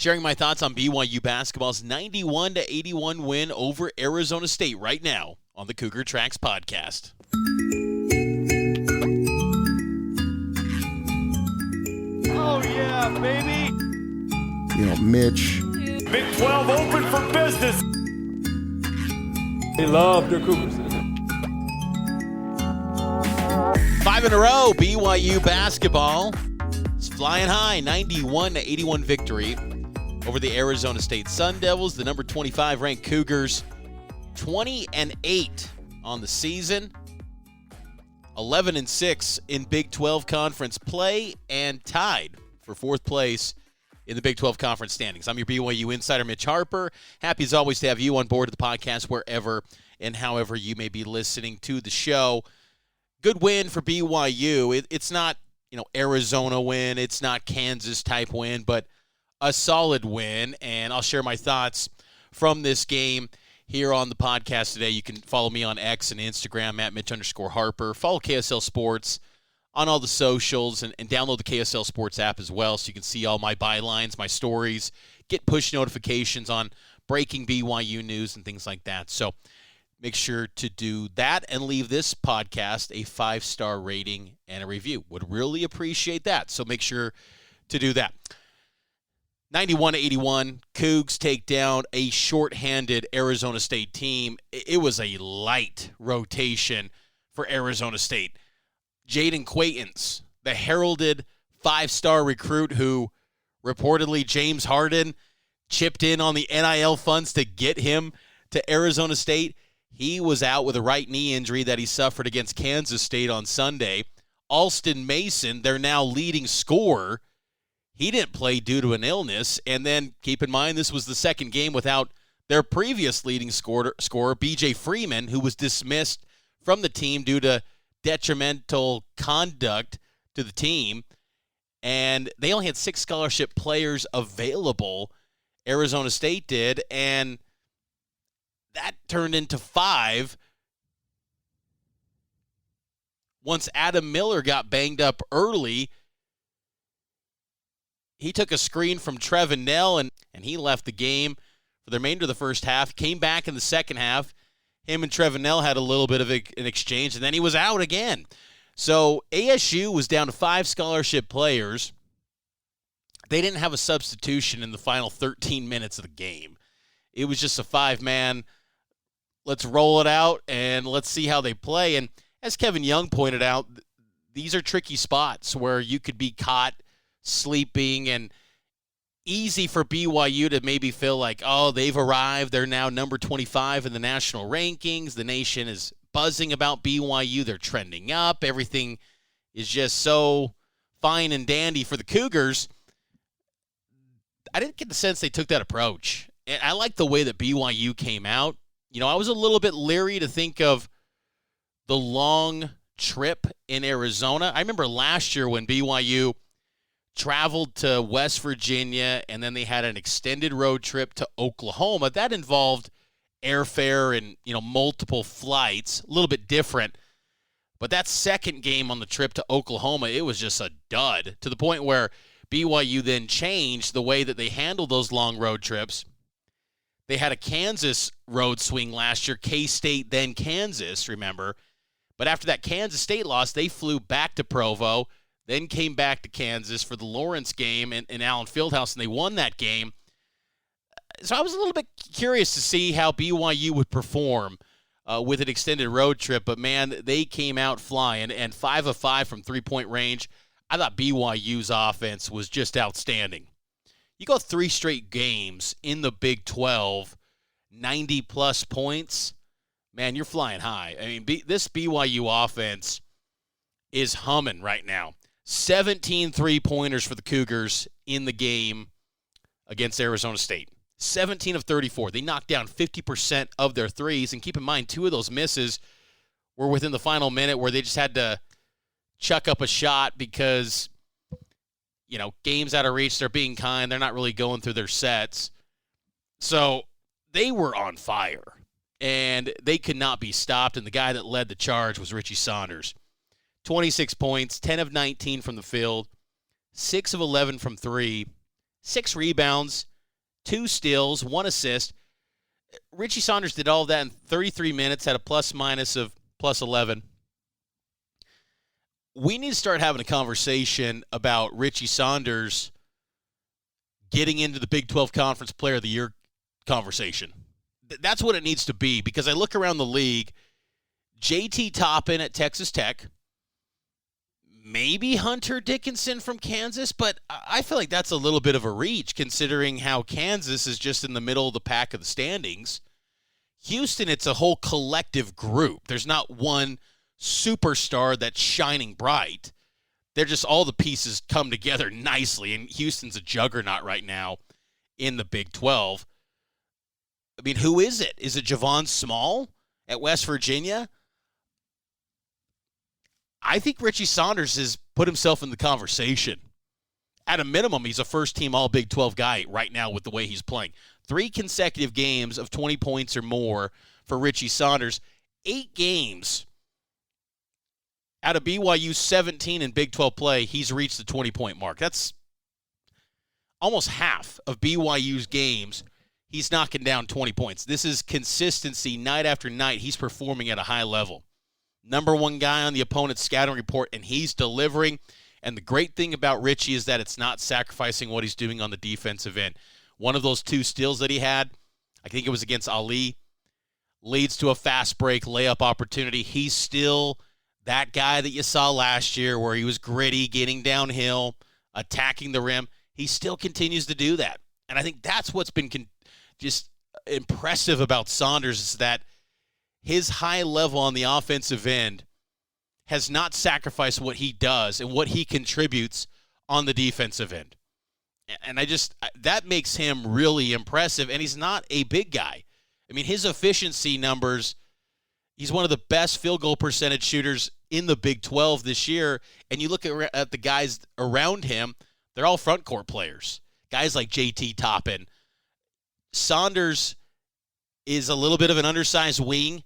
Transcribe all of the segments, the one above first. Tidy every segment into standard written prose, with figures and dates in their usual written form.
Sharing my thoughts on BYU basketball's 91-81 win over Arizona State right now on the Cougar Tracks podcast. Oh, yeah, baby. You know, Mitch. Big 12 open for business. They love their Cougars. 5 in a row, BYU basketball is flying high, 91-81 victory over the Arizona State Sun Devils. The number 25 ranked Cougars, 20-8 on the season, 11-6 in Big 12 conference play, and tied for fourth place in the Big 12 conference standings. I'm your BYU insider, Mitch Harper. Happy as always to have you on board of the podcast wherever and however you may be listening to the show. Good win for BYU. It's not, Arizona win. It's not Kansas type win, but a solid win. And I'll share my thoughts from this game here on the podcast today. You can follow me on X and Instagram at Mitch_Harper. Follow KSL Sports on all the socials and download the KSL Sports app as well so you can see all my bylines, my stories, get push notifications on breaking BYU news and things like that. So make sure to do that and leave this podcast a 5-star rating and a review. Would really appreciate that. So make sure to do that. 91-81, Cougs take down a shorthanded Arizona State team. It was a light rotation for Arizona State. Jaden Quaintance, the heralded 5-star recruit who reportedly James Harden chipped in on the NIL funds to get him to Arizona State. He was out with a right knee injury that he suffered against Kansas State on Sunday. Alston Mason, their now leading scorer, he didn't play due to an illness. And then keep in mind, this was the second game without their previous leading scorer, BJ Freeman, who was dismissed from the team due to detrimental conduct to the team. And they only had 6 scholarship players available. Arizona State did. And that turned into 5 once Adam Miller got banged up early. He took a screen from Trevin Nell, and he left the game for the remainder of the first half. Came back in the second half. Him and Trevin Nell had a little bit of an exchange, and then he was out again. So ASU was down to 5 scholarship players. They didn't have a substitution in the final 13 minutes of the game. It was just a 5-man, let's roll it out, and let's see how they play. And as Kevin Young pointed out, these are tricky spots where you could be caught sleeping, and easy for BYU to maybe feel like, oh, they've arrived. They're now number 25 in the national rankings. The nation is buzzing about BYU. They're trending up. Everything is just so fine and dandy for the Cougars. I didn't get the sense they took that approach. And I like the way that BYU came out. I was a little bit leery to think of the long trip in Arizona. I remember last year when BYU traveled to West Virginia, and then they had an extended road trip to Oklahoma. That involved airfare and, multiple flights, a little bit different. But that second game on the trip to Oklahoma, it was just a dud, to the point where BYU then changed the way that they handled those long road trips. They had a Kansas road swing last year, K-State, then Kansas, remember. But after that Kansas State loss, they flew back to Provo, then came back to Kansas for the Lawrence game in Allen Fieldhouse, and they won that game. So I was a little bit curious to see how BYU would perform with an extended road trip, but, man, they came out flying, and 5 of 5 from three-point range. I thought BYU's offense was just outstanding. You go 3 straight games in the Big 12, 90-plus points, man, you're flying high. I mean, this BYU offense is humming right now. 17 three-pointers for the Cougars in the game against Arizona State. 17 of 34. They knocked down 50% of their threes. And keep in mind, 2 of those misses were within the final minute where they just had to chuck up a shot because, game's out of reach. They're being kind. They're not really going through their sets. So they were on fire, and they could not be stopped. And the guy that led the charge was Richie Saunders. 26 points, 10 of 19 from the field, 6 of 11 from 3, 6 rebounds, 2 steals, 1 assist. Richie Saunders did all of that in 33 minutes, had a plus-minus of plus 11. We need to start having a conversation about Richie Saunders getting into the Big 12 Conference Player of the Year conversation. That's what it needs to be, because I look around the league, JT Toppin at Texas Tech, maybe Hunter Dickinson from Kansas, but I feel like that's a little bit of a reach considering how Kansas is just in the middle of the pack of the standings. Houston, it's a whole collective group. There's not one superstar that's shining bright. They're just all the pieces come together nicely, and Houston's a juggernaut right now in the Big 12. I mean, who is it? Is it Javon Small at West Virginia? I think Richie Saunders has put himself in the conversation. At a minimum, he's a first-team All-Big 12 guy right now with the way he's playing. 3 consecutive games of 20 points or more for Richie Saunders. 8 games out of BYU 17 in Big 12 play, he's reached the 20-point mark. That's almost half of BYU's games. He's knocking down 20 points. This is consistency night after night. He's performing at a high level. Number 1 guy on the opponent's scouting report, and he's delivering. And the great thing about Richie is that it's not sacrificing what he's doing on the defensive end. One of those 2 steals that he had, I think it was against Ali, leads to a fast break layup opportunity. He's still that guy that you saw last year where he was gritty, getting downhill, attacking the rim. He still continues to do that. And I think that's what's been just impressive about Saunders, is that his high level on the offensive end has not sacrificed what he does and what he contributes on the defensive end. And that makes him really impressive. And he's not a big guy. I mean, his efficiency numbers, he's one of the best field goal percentage shooters in the Big 12 this year. And you look at the guys around him, they're all front court players. Guys like JT Toppin. Saunders is a little bit of an undersized wing,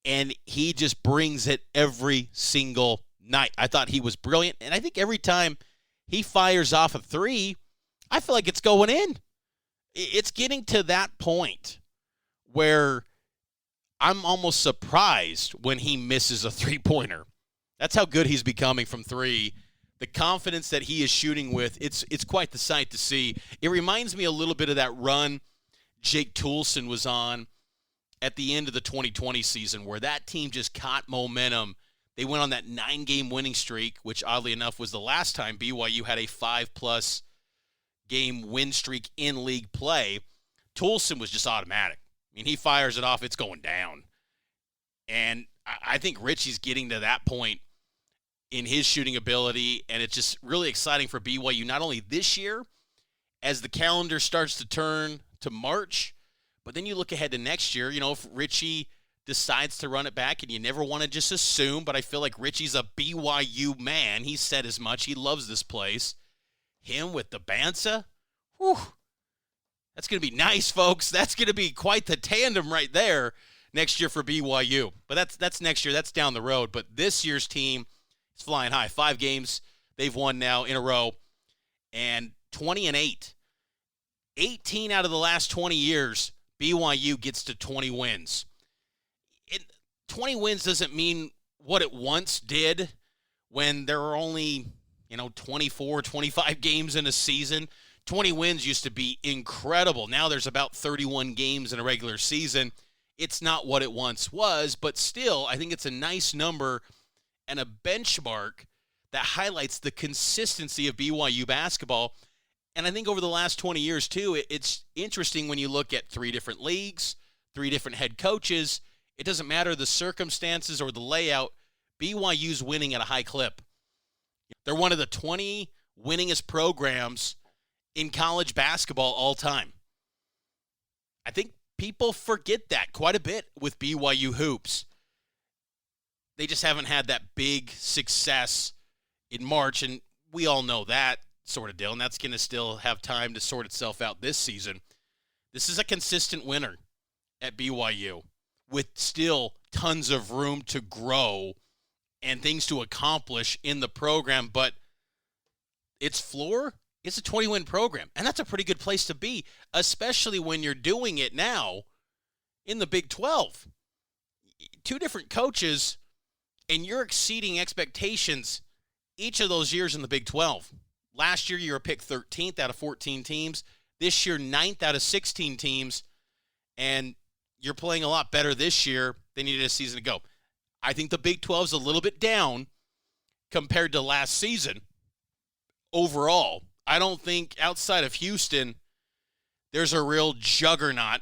and he just brings it every single night. I thought he was brilliant, and I think every time he fires off a 3, I feel like it's going in. It's getting to that point where I'm almost surprised when he misses a 3-pointer. That's how good he's becoming from 3. The confidence that he is shooting with, it's quite the sight to see. It reminds me a little bit of that run Jake Toulson was on at the end of the 2020 season, where that team just caught momentum. They went on that 9-game winning streak, which oddly enough was the last time BYU had a 5+ game win streak in league play. Toulson was just automatic. I mean, he fires it off, it's going down. And I think Richie's getting to that point in his shooting ability, and it's just really exciting for BYU, not only this year, as the calendar starts to turn to March, but then you look ahead to next year. You know, if Richie decides to run it back, and you never want to just assume, but I feel like Richie's a BYU man. He said as much. He loves this place. Him with the Bansa, whew, that's going to be nice, folks. That's going to be quite the tandem right there next year for BYU. But that's next year. That's down the road. But this year's team is flying high. 5 games they've won now in a row, and 20-8. 18 out of the last 20 years, BYU gets to 20 wins. 20 wins doesn't mean what it once did when there were only, 24, 25 games in a season. 20 wins used to be incredible. Now there's about 31 games in a regular season. It's not what it once was, but still, I think it's a nice number and a benchmark that highlights the consistency of BYU basketball. And I think over the last 20 years, too, it's interesting when you look at 3 different leagues, 3 different head coaches. It doesn't matter the circumstances or the layout. BYU's winning at a high clip. They're one of the 20 winningest programs in college basketball all time. I think people forget that quite a bit with BYU hoops. They just haven't had that big success in March, and we all know that sort of deal, and that's going to still have time to sort itself out this season. This is a consistent winner at BYU with still tons of room to grow and things to accomplish in the program, but its floor It's a 20-win program, and that's a pretty good place to be, especially when you're doing it now in the Big 12. Two different coaches, and you're exceeding expectations each of those years in the Big 12. Last year, you were picked 13th out of 14 teams. This year, 9th out of 16 teams, and you're playing a lot better this year than you did a season ago. I think the Big 12 is a little bit down compared to last season overall. I don't think outside of Houston, there's a real juggernaut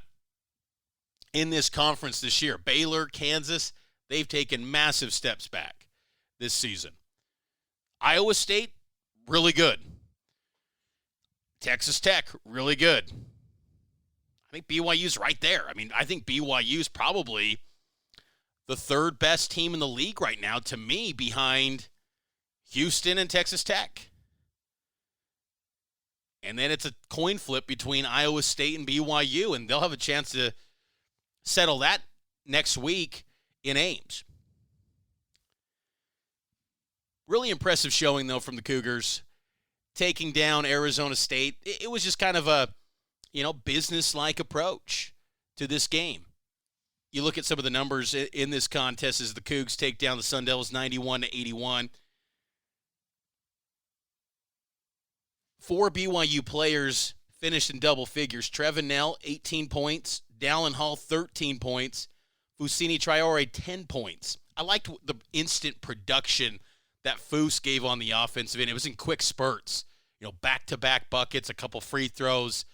in this conference this year. Baylor, Kansas, they've taken massive steps back this season. Iowa State, really good. Texas Tech, really good. I think BYU's right there. I mean, I think BYU's probably the third best team in the league right now, to me, behind Houston and Texas Tech. And then it's a coin flip between Iowa State and BYU, and they'll have a chance to settle that next week in Ames. Really impressive showing, though, from the Cougars, taking down Arizona State. It was just kind of a, business-like approach to this game. You look at some of the numbers in this contest as the Cougs take down the Sun Devils 91-81. 4 BYU players finished in double figures. Trevin Nell, 18 points. Dallin Hall, 13 points. Fusini Traore, 10 points. I liked the instant production that Foose gave on the offensive end. It was in quick spurts. Back-to-back buckets, a couple free throws.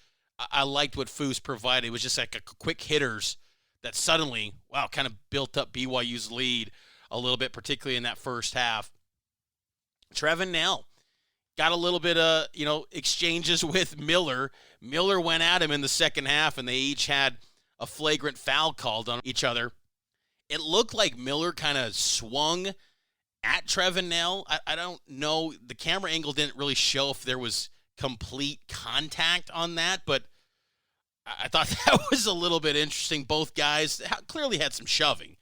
I liked what Foose provided. It was just like a quick hitters that suddenly, kind of built up BYU's lead a little bit, particularly in that first half. Trevin Nell got a little bit of, exchanges with Miller. Miller went at him in the second half, and they each had a flagrant foul called on each other. It looked like Miller kind of swung at Trevin Nell. I don't know. The camera angle didn't really show if there was complete contact on that, but I thought that was a little bit interesting. Both guys clearly had some shoving,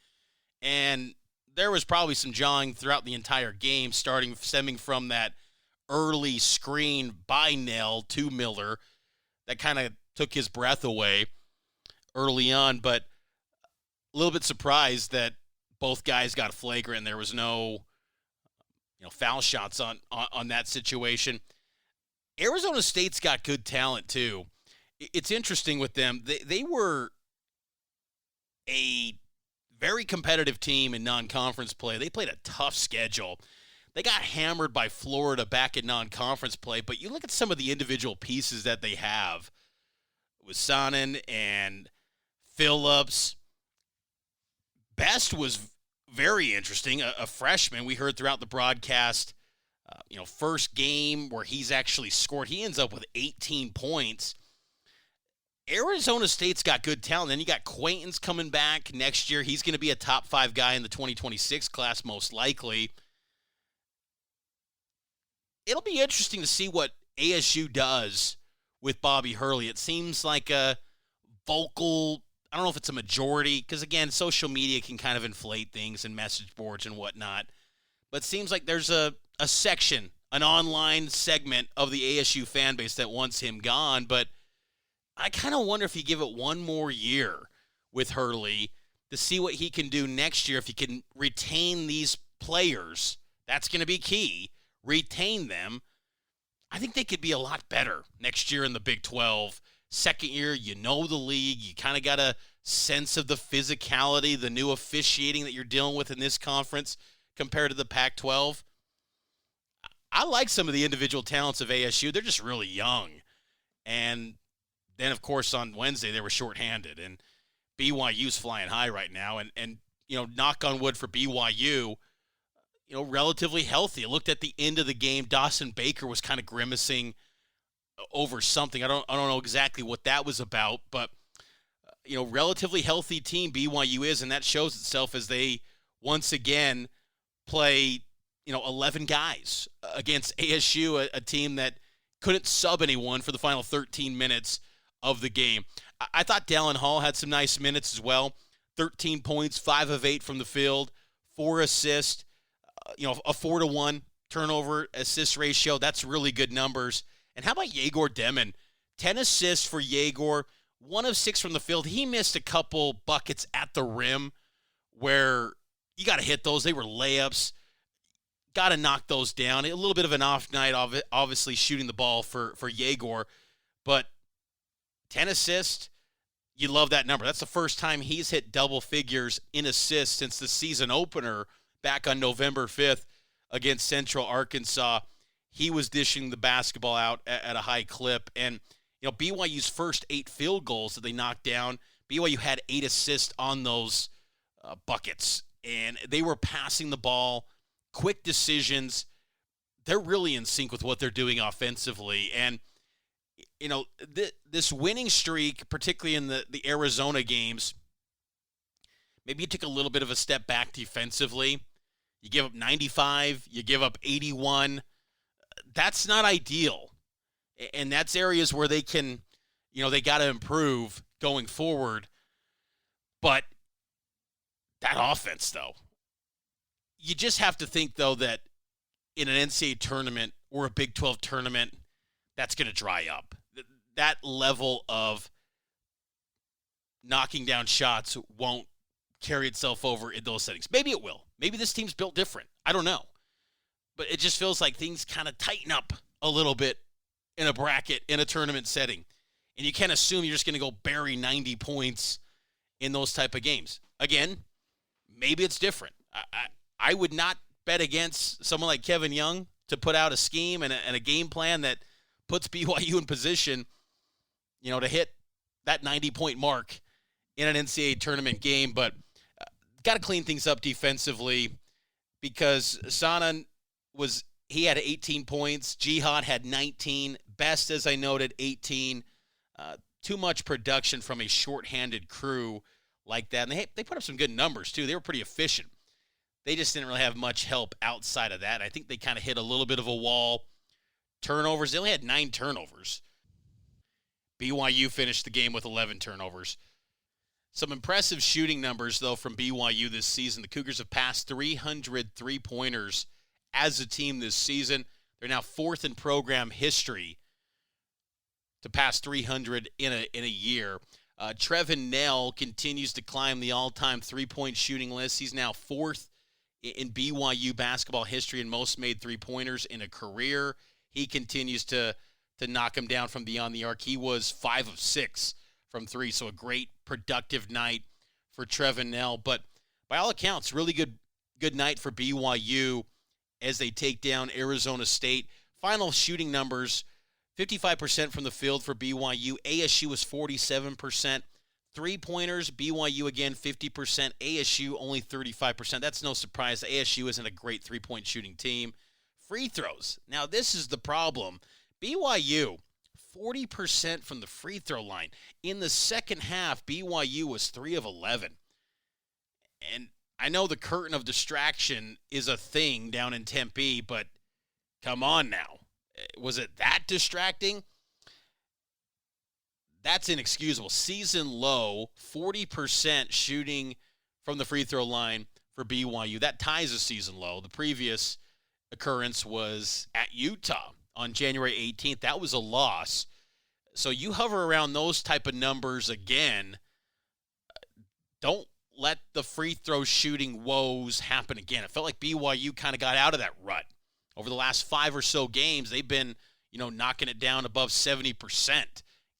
and there was probably some jawing throughout the entire game, stemming from that early screen by Nell to Miller that kind of took his breath away early on, but a little bit surprised that both guys got flagrant and there was no foul shots on that situation. Arizona State's got good talent too. It's interesting with them. They were a very competitive team in non-conference play. They played a tough schedule. They got hammered by Florida back in non-conference play, but you look at some of the individual pieces that they have with Sonnen and Phillips. Best was very interesting, a freshman. We heard throughout the broadcast, first game where he's actually scored. He ends up with 18 points. Arizona State's got good talent. Then you got Quaintance coming back next year. He's going to be a top 5 guy in the 2026 class, most likely. It'll be interesting to see what ASU does with Bobby Hurley. It seems like a vocal, I don't know if it's a majority, because, again, social media can kind of inflate things and message boards and whatnot. But it seems like there's a section, an online segment of the ASU fan base that wants him gone. But I kind of wonder if you give it one more year with Hurley to see what he can do next year. If he can retain these players, that's going to be key. Retain them. I think they could be a lot better next year in the Big 12. Second year, the league. You kind of got a sense of the physicality, the new officiating that you're dealing with in this conference compared to the Pac-12. I like some of the individual talents of ASU. They're just really young. And then, of course, on Wednesday, they were shorthanded. And BYU's flying high right now. And knock on wood for BYU, relatively healthy. I looked at the end of the game. Dawson Baker was kind of grimacing over something. I don't know exactly what that was about, but relatively healthy team BYU is, and that shows itself as they once again play 11 guys against ASU, a team that couldn't sub anyone for the final 13 minutes of the game. I thought Dallin Hall had some nice minutes as well. 13 points, 5 of 8 from the field, 4 assists, a 4-to-1 turnover assist ratio. That's really good numbers. And how about Yegor Demon? 10 assists for Yegor, 1 of 6 from the field. He missed a couple buckets at the rim where you got to hit those. They were layups. Got to knock those down. A little bit of an off night, obviously shooting the ball for Yegor. But 10 assists, you love that number. That's the first time he's hit double figures in assists since the season opener back on November 5th against Central Arkansas. He was dishing the basketball out at a high clip. And, BYU's first 8 field goals that they knocked down, BYU had 8 assists on those buckets. And they were passing the ball, quick decisions. They're really in sync with what they're doing offensively. And, this winning streak, particularly in the Arizona games, maybe you took a little bit of a step back defensively. You give up 95, you give up 81. That's not ideal. And that's areas where they can, they got to improve going forward. But that offense, though, you just have to think, though, that in an NCAA tournament or a Big 12 tournament, that's going to dry up. That level of knocking down shots won't carry itself over in those settings. Maybe it will. Maybe this team's built different. I don't know. But it just feels like things kind of tighten up a little bit in a bracket, in a tournament setting. And you can't assume you're just going to go bury 90 points in those type of games. Again, maybe it's different. I would not bet against someone like Kevin Young to put out a scheme and a game plan that puts BYU in position, to hit that 90-point mark in an NCAA tournament game. But got to clean things up defensively because Sanan he had 18 points. Jihad had 19. Best, as I noted, 18. Too much production from a shorthanded crew like that. And they put up some good numbers, too. They were pretty efficient. They just didn't really have much help outside of that. I think they kind of hit a little bit of a wall. Turnovers, they only had 9 turnovers. BYU finished the game with 11 turnovers. Some impressive shooting numbers, though, from BYU this season. The Cougars have passed 300 three-pointers as a team this season. They're now 4th in program history to pass 300 in a year. Trevin Nell continues to climb the all-time three-point shooting list. He's now 4th in BYU basketball history in most made three-pointers in a career. He continues to knock him down from beyond the arc. He was 5 of 6 from 3, so a great productive night for Trevin Nell. But by all accounts, really good night for BYU as they take down Arizona State. Final shooting numbers, 55% from the field for BYU. ASU was 47%. Three-pointers, BYU again 50%. ASU only 35%. That's no surprise. ASU isn't a great three-point shooting team. Free throws. Now, this is the problem. BYU, 40% from the free throw line. In the second half, BYU was 3 of 11. And I know the curtain of distraction is a thing down in Tempe, but come on now. Was it that distracting? That's inexcusable. Season low, 40% shooting from the free throw line for BYU. That ties a season low. The previous occurrence was at Utah on January 18th. That was a loss. So you hover around those type of numbers again. Don't let the free throw shooting woes happen again. It felt like BYU kind of got out of that rut. Over the last 5 or so games, they've been, knocking it down above 70%.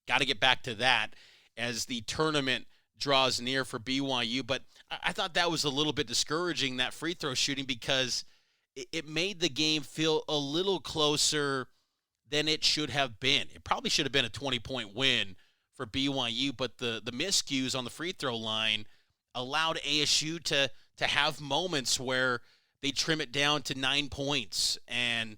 Got to get back to that as the tournament draws near for BYU. But I thought that was a little bit discouraging, that free throw shooting, because it made the game feel a little closer than it should have been. It probably should have been a 20-point win for BYU, but the miscues on the free throw line allowed ASU to have moments where they trim it down to 9 points. And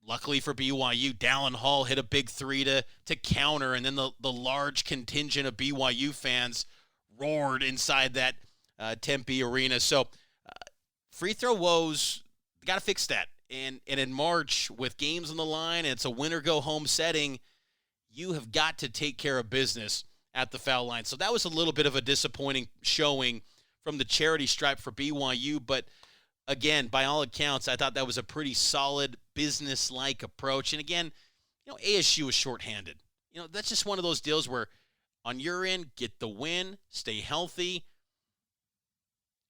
luckily for BYU, Dallin Hall hit a big 3 to counter, and then the large contingent of BYU fans roared inside that Tempe arena. So free throw woes, got to fix that. And in March, with games on the line, and it's a win-or-go-home setting, you have got to take care of business at the foul line. So that was a little bit of a disappointing showing from the charity stripe for BYU. But, again, by all accounts, I thought that was a pretty solid business-like approach. And, again, ASU is shorthanded. That's just one of those deals where on your end, get the win, stay healthy,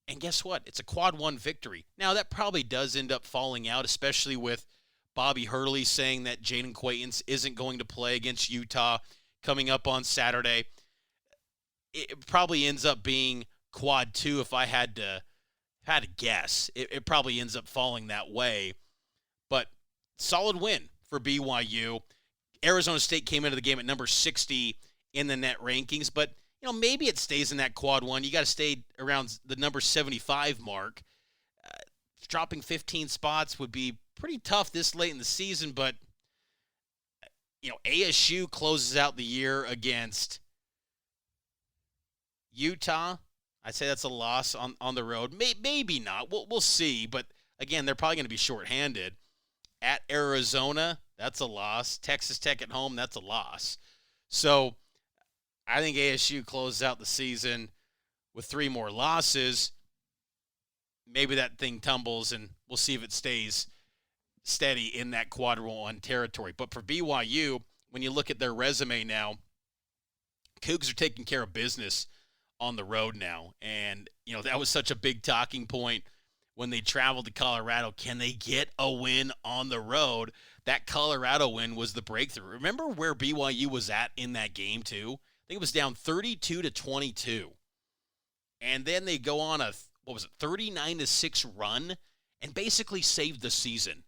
and guess what? It's a quad one victory. Now, that probably does end up falling out, especially with Bobby Hurley saying that Jaden Quaintance isn't going to play against Utah coming up on Saturday. It probably ends up being quad two if I had to guess. It probably ends up falling that way. But solid win for BYU. Arizona State came into the game at number 60 in the net rankings, but maybe it stays in that quad one. You got to stay around the number 75 mark. Dropping 15 spots would be pretty tough this late in the season, but ASU closes out the year against Utah. I'd say that's a loss on the road. Maybe not. We'll see, but again, they're probably going to be shorthanded. At Arizona, that's a loss. Texas Tech at home, that's a loss. So I think ASU closes out the season with 3 more losses. Maybe that thing tumbles, and we'll see if it stays steady in that quadruple one territory. But for BYU, when you look at their resume now, Cougs are taking care of business on the road now. And, that was such a big talking point when they traveled to Colorado. Can they get a win on the road? That Colorado win was the breakthrough. Remember where BYU was at in that game, too? I think it was down 32-22. And then they go on a 39-6 run and basically saved the season.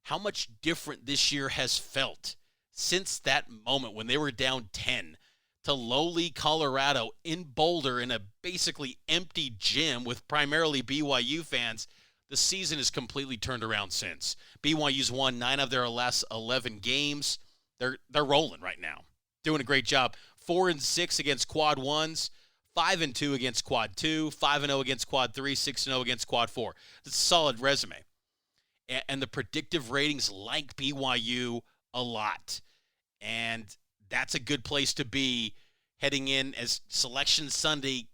How much different this year has felt since that moment when they were down 10 to lowly Colorado in Boulder in a basically empty gym with primarily BYU fans. The season has completely turned around since. BYU's won 9 of their last 11 games. They're rolling right now. Doing a great job. 4-6 against quad ones, 5-2 against quad 2, 5-0 against quad 3, 6-0 against quad 4. That's a solid resume. And the predictive ratings like BYU a lot. And that's a good place to be heading in as Selection Sunday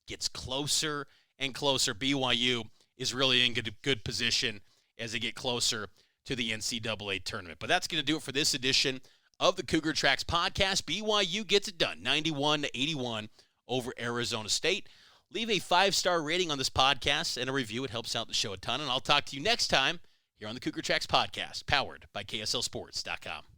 gets closer and closer. BYU is really in good position as they get closer to the NCAA tournament. But that's going to do it for this edition of the Cougar Tracks podcast. BYU gets it done, 91-81 over Arizona State. Leave a 5-star rating on this podcast and a review. It helps out the show a ton. And I'll talk to you next time here on the Cougar Tracks podcast, powered by KSLSports.com.